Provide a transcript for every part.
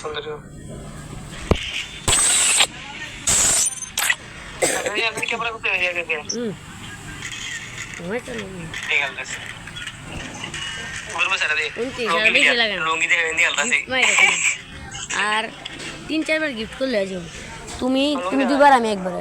সুন্দর আপনি ক্যামেরা করতে হয়ে যাবে আর 3-4 বার গিফট করলে যাও তুমি দুবার আমি একবার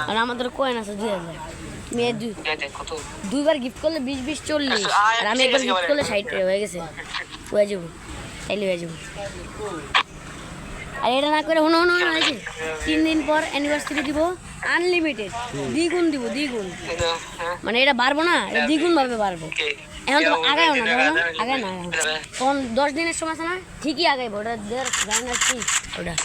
আর আমাদের কয়েন আছে 2000 তুমি দুইবার গিফট করলে 20 40 আর আমি একবার গিফট করলে 60 হয়ে গেছে হয়ে যাবো তাইলে হয়ে যাবো আর এটা না করে হনো আছে 3 দিন পর অ্যানিভার্সারি দিব আনলিমিটেড দ্বিগুণ দিব দ্বিগুণ মানে এটা বাড়বো না এটা দ্বিগুণ ভাবে বাড়বো এখন তো আগায়ও না আগায় না তখন 10 দিনের সময় আছে না ঠিকই আগাইবো ওটা জানি কি ওটা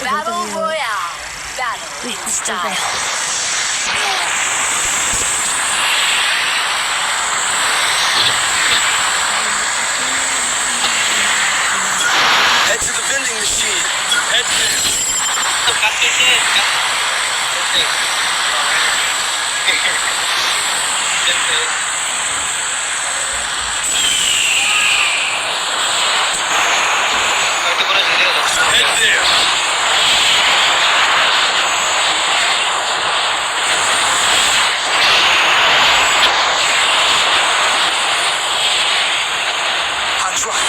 Battle Royale. Battle in style. Head to the vending machine. Head there. Head there. Hot rock.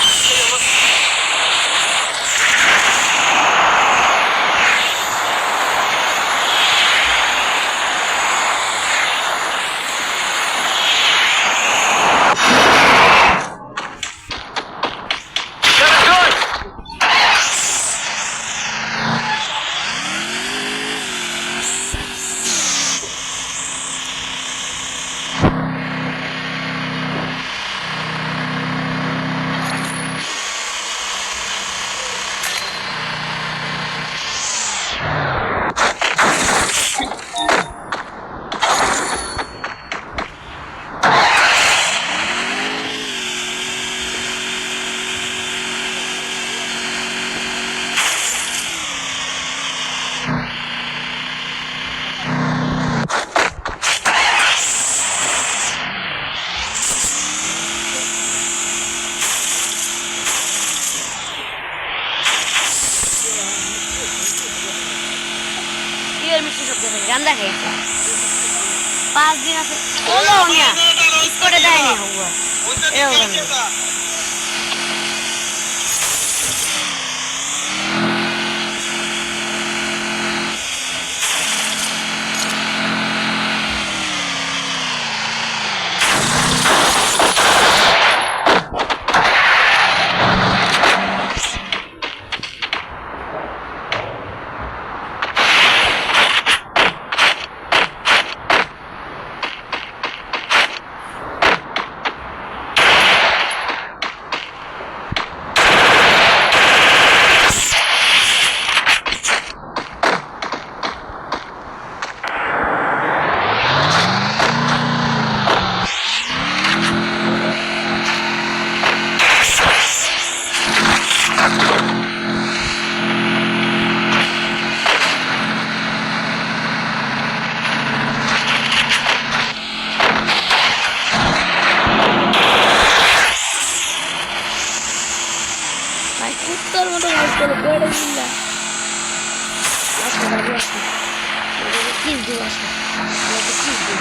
গান্দা খাইছে 5 দিন আছে ওলো মিয়া করে দেয়নি হবো এরকম কুত্তার মতো কাজ করে বেড়ে দিল্লা কিস দিব কিস দিব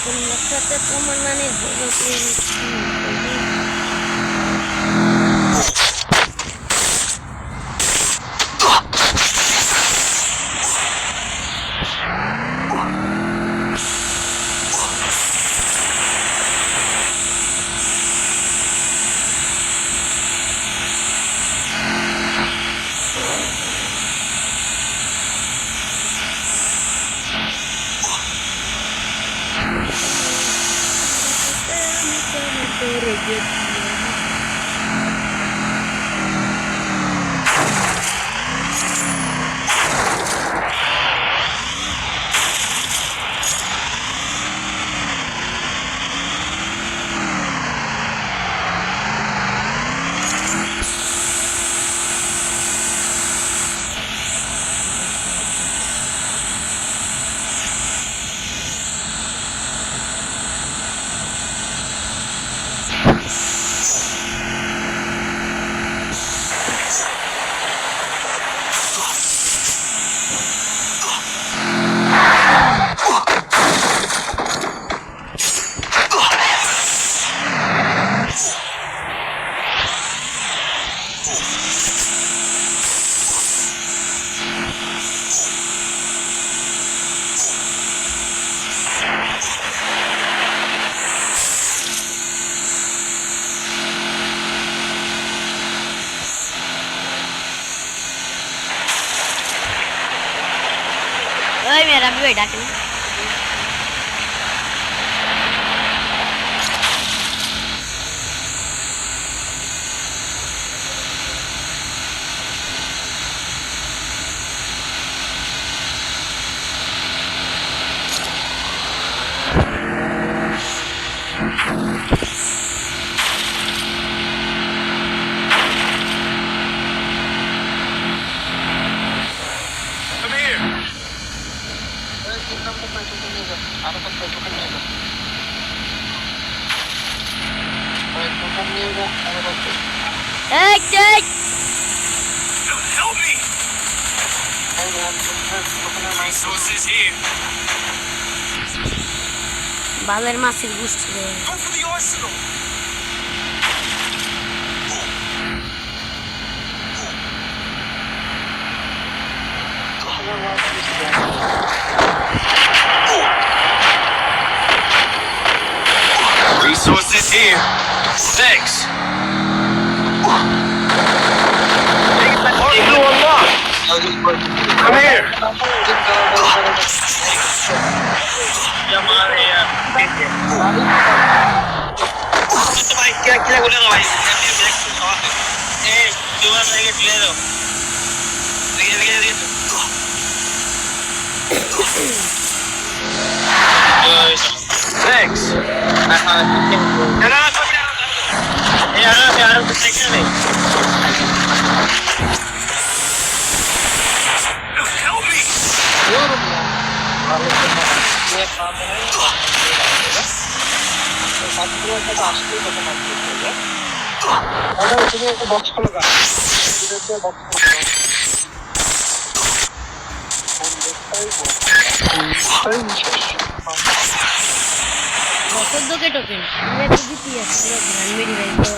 তোমার সাথে তোমার নানি হলো मेरा भी बेटा के Help me! Resources here. বালের মাছের গুষ্টি Go for the arsenal. Resources here. Thanks. Arsenal unlocked. Come here. Thanks. Help me. के टोकन मैं तो जीती है पूरा ध्यान मेरी भाई को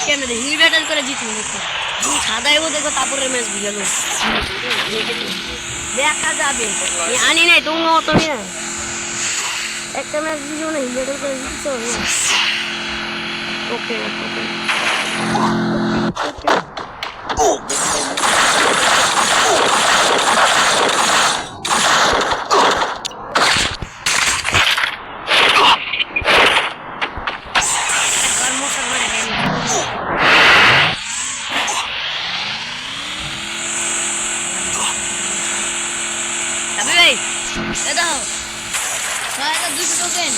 কেমনে হিল ব্যাটল করে জিতবো দেখো তুমি সাদাইবো দেখো তারপরে ম্যাচ গেল দেখা যাবে আনি নাই তুমি অত নিয়ে একটা ম্যাচ জিতবো না হিল ব্যাটল করে জিতছো ওকে ওকে দাও ছয়টা দুশো টোকেন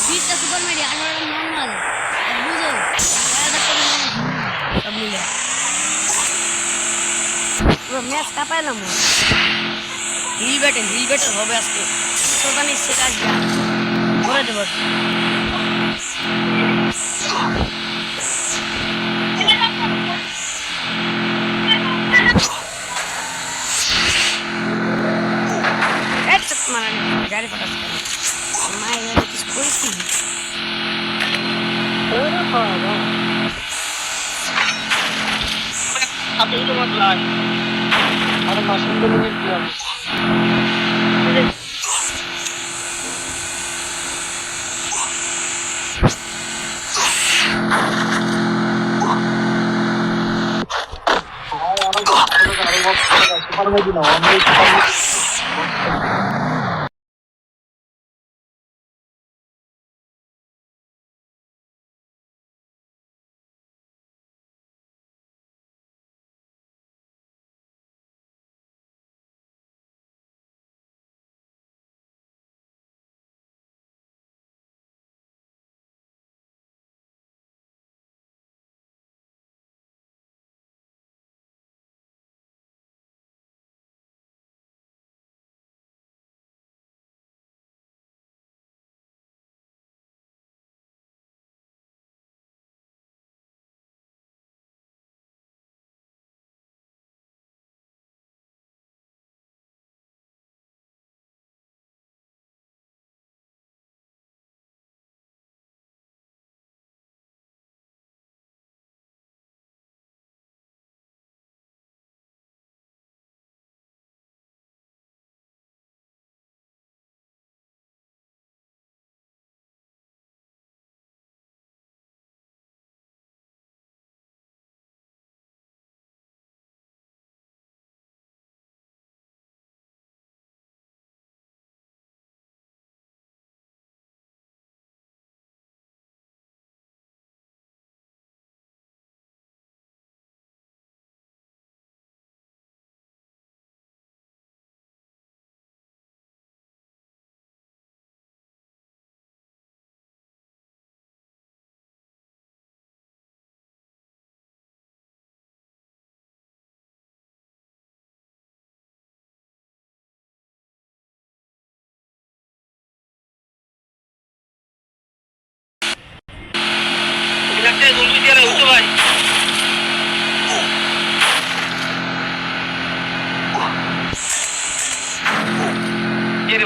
20টা সুপার মেডি 18টা নর্মাল বুঝো 1000 টাকা সব মিলে পুরো ম্যাচ কাপাইলাম হিল ব্যাটেল হবে আজকে সোদানি সে কাজ করে দেবো গাড়ি পাঠাস মায়ের কিছু করেছি আপনি তোমার লাইন আর মাসুম বলে দিলাম সুপার মেডি না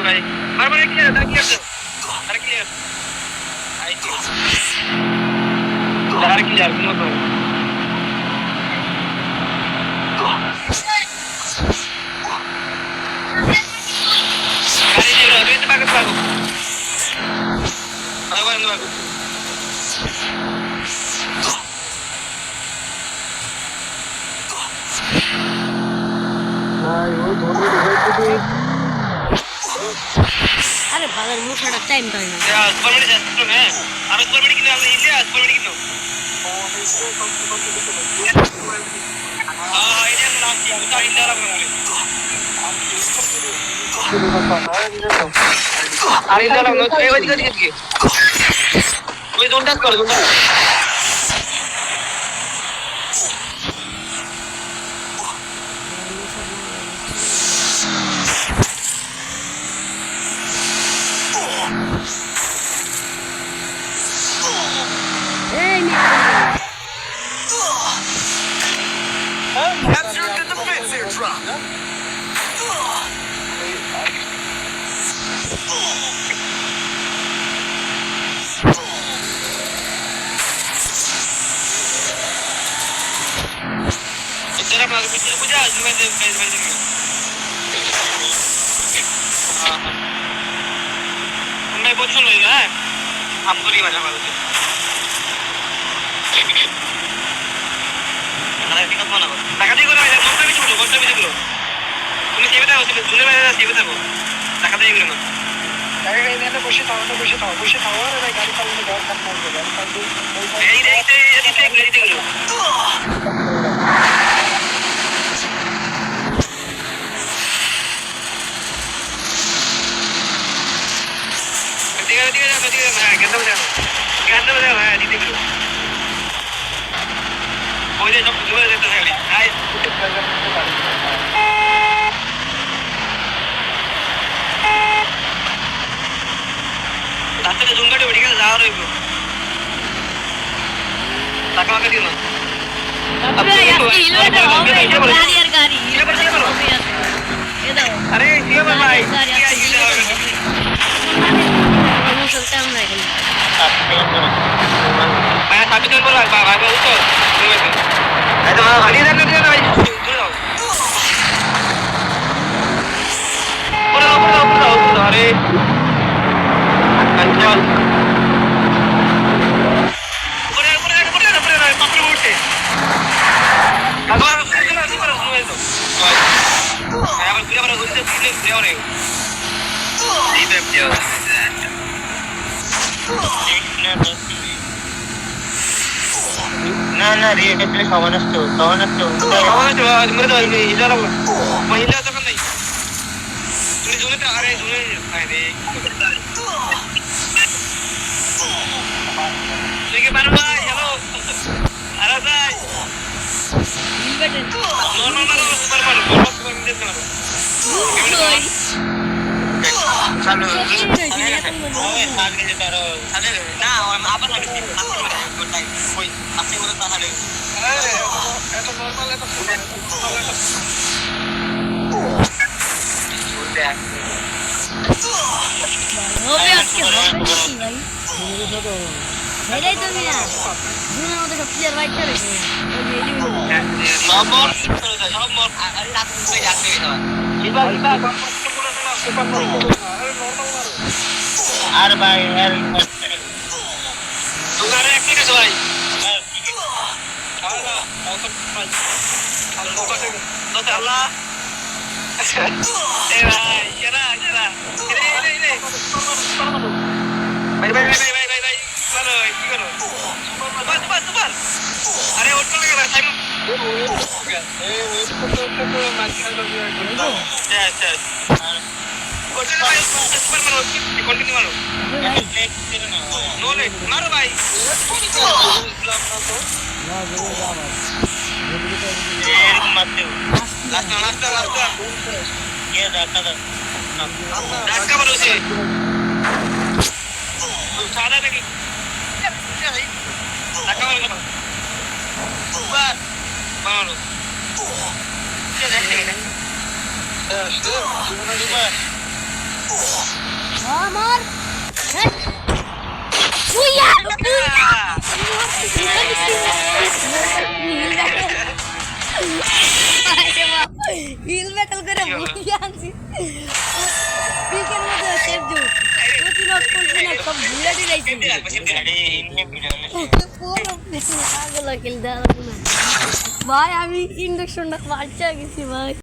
ভাই বারবার কি আছে কি আছে আর কি আইটি আর কি আর কোনো তো আরে যে রবি তো পাকে পাবো আবার আমরা अरे बाजार मुठाड़ा टाइम तो है यार सुपर मेडी जातो ना अरे सुपर मेडी किने आले इंडिया सुपर मेडी किनो हां इंडिया का नाम क्या होता है इंडिया का बोले अरे इंडिया का नो ए वही कर कोई डोंट टच कर दूंगा Captured the defense airdrop. তোমাকে বুঝা জুমে দে গাইস ভাই তুমি मैं बहुत सुन रही है हमको नहीं मजा मारो अरे ठीक है फोन आओ টাকা দিয়ে করে মোটা কিছু বলো বলতে বিজি করো তুমি সেবে দাও তুমি শুনে না সেবে দাও টাকা দিয়ে করে না টাকা দিয়ে না বসে থাও আরে ভাই গাড়ি চালানো গাড়ি কাট করবে গাড়ি চালানো এই রেডি করো गंदा बजा है दीदी को कोई जब जुआ देता है गाड़ी आए रास्ते में जुंगा डोड़ी का जा रहे हो ताका का दियो ना अब गाड़ी अरे ये भाई मैं साबित कर बोला भाई भाई तो मैं तो गाड़ी दे दे भाई पूरा अरे कंट्रोल पूरा पकड़ उठे भगवान सुनो सुनो तो मैं अब पूरा बड़ा घुस से पूरे हो रहे ये पे क्या ना ना रे એટલે ખાવાના તો મને તો ઇજારા મહિલા તો નહીં তুমি জুনে তো আরে জুনে আরে ঠিক আছে ভাই হ্যালো আরে ভাই নো সুপার মারো সুপার মিলে চলো চালু ওই সাল के तारो साले ना आप कोई अपने बोले तो साले अरे ये तो नॉर्मल है तो छोटे हैं हो गया क्या भाई मेरे तो नहीं यार दूर में तो सब क्लियर वाइट कर रहे हैं सब मोर अरे रात में जाते हैं इबा सुपर मारो अरे नॉर्मल मारो यार भाई यार तुम्हारे एक्टिंग है भाई तो अल्लाह ए भाई चला ले भाई चलो की करो सुपर अरे उठ लगे ना टाइम ए वो तो अच्छा सुपर मारो कंटिन्यू मारो नो लेट मारो भाई लास्ट ये डाटा मारो से सादा नहीं डाटा मारो सुपर मारो ये देखते super Amor. Uya. Heal battle करे बुलियान सी वीकेंड में तो सेव जो कुछ नॉट कंटिन्यू सब भूला दी रही थी भाई আমি ইন্ডাকশনটা বাচ্চা গেছি ভাই